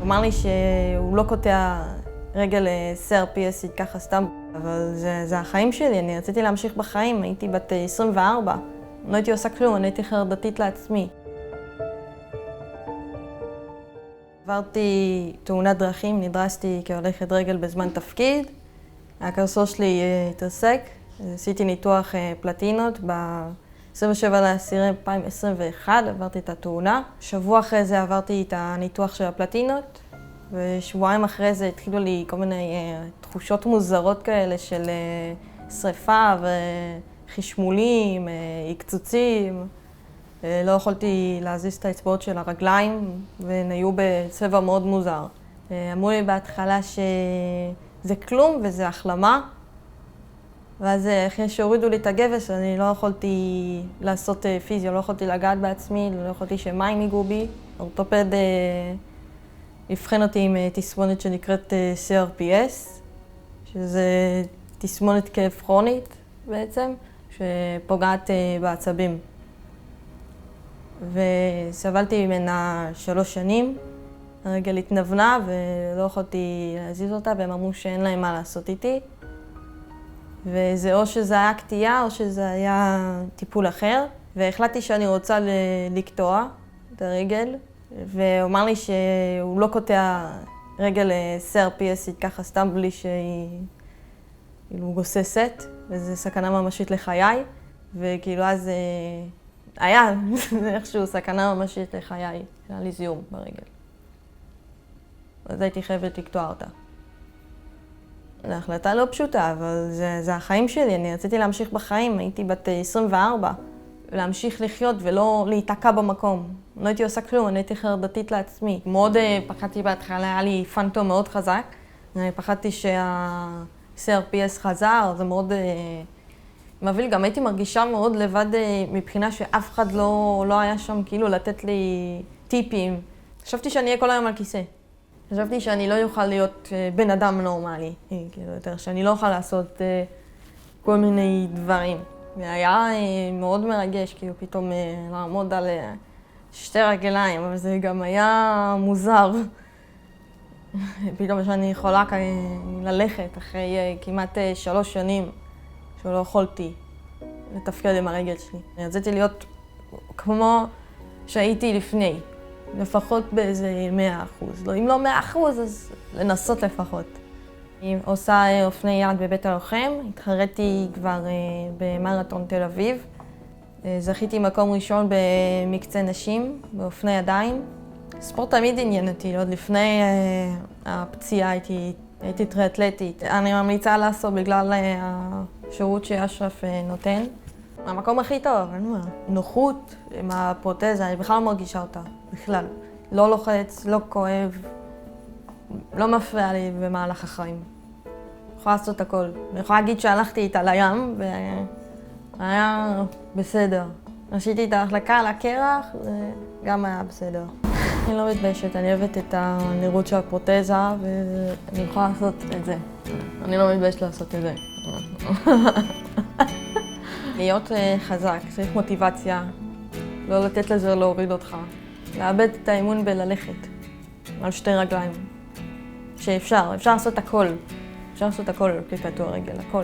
הוא אמר לי שהוא לא קוטע רגל CRPS ככה סתם, אבל זה החיים שלי, אני רציתי להמשיך בחיים, הייתי בת 24, לא הייתי עושה כלום, אני הייתי חרדתית לעצמי. עברתי תאונת דרכים, נדרסתי כהולכת רגל בזמן תפקיד, הקרסול שלי התרסק, עשיתי ניתוח פלטינות ב-27/10/2021, עברתי את התאונה. שבוע אחרי זה עברתי את הניתוח של הפלטינות, ושבועיים אחרי זה התחילו לי כל מיני תחושות מוזרות כאלה של שריפה וחשמולים, עקצוצים. לא יכולתי להזיז את האצבעות של הרגליים, והן היו בצבע מאוד מוזר. אמרו לי בהתחלה שזה כלום וזה החלמה, ואז אחרי שהורידו לי את הגבס, אני לא יכולתי לעשות פיזיו, לא יכולתי לגעת בעצמי, לא יכולתי שמים ייגעו בי. האורתופד הבחן אותי עם תסמונת שנקראת CRPS, שזה תסמונת כאב כרונית בעצם, שפוגעת בעצבים. וסבלתי ממנה 3 שנים, הרגל התנוונה ולא יכולתי להזיז אותה, והם אמרו שאין להם מה לעשות איתי. וזה או שזה היה קטיעה או שזה היה טיפול אחר, והחלטתי שאני רוצה לקטוע את הרגל, והוא אמר לי שהוא לא קוטע רגל CRPS ככה סתם בלי שהיא גוססת, וזו סכנה ממשית לחיי, וכאילו אז היה איכשהו סכנה ממשית לחיי, היה לי זיהום ברגל. אז הייתי חייבת לקטוע אותה. זו החלטה לא פשוטה, אבל זה החיים שלי, אני רציתי להמשיך בחיים, הייתי בת 24, להמשיך לחיות ולא להיתקע במקום. לא הייתי עושה כלום, אני הייתי חרדתית לעצמי. מאוד פחדתי בהתחלה, היה לי פנטום מאוד חזק. אני פחדתי שה-CRPS חזר, זה מאוד מבהיל. גם הייתי מרגישה מאוד לבד מבחינה שאף אחד לא היה שם כאילו לתת לי טיפים. חשבתי שאני אהיה כל היום על כיסא. חשבתי שאני לא אוכל להיות בן אדם נורמלי, כאילו יותר, שאני לא אוכל לעשות כל מיני דברים. והיה מאוד מרגש, כאילו פתאום לעמוד על 2 רגליים, אבל זה גם היה מוזר. פתאום שאני יכולה ללכת אחרי כמעט 3 שנים שלא יכולתי לתפקד עם הרגל שלי. אני רציתי להיות כמו שהייתי לפני. לפחות באיזה 100%. לא, אם לא 100%, אז לנסות לפחות. אני עושה אופני יד בבית הלוחם, התחרתי כבר במרתון תל אביב. זכיתי מקום ראשון במקצה נשים, באופני ידיים. ספורט תמיד עניין אותי, עוד לפני הפציעה הייתי טריאתלטית. אני ממליצה לעשות בגלל השירות שאשרף נותן. המקום הכי טוב, אין מה. נוחות עם הפרוטזה, אני בכלל לא מרגישה אותה, בכלל. לא לוחץ, לא כואב, לא מפריע לי במהלך החיים. יכולה לעשות הכל. אני יכולה להגיד שהלכתי איתה לים והיה בסדר. עשיתי את ההחלקה על הקרח וגם היה בסדר. אני לא מתביישת, אני אוהבת את הנראות של הפרוטזה ואני יכולה לעשות את זה. אני לא מתביישת לעשות את זה. להיות חזק, צריך מוטיבציה, לא לתת לזה להוריד אותך. לאבד את האמון בללכת על 2 רגליים. שאפשר לעשות הכל. אפשר לעשות הכל כקטוע רגל, הכל.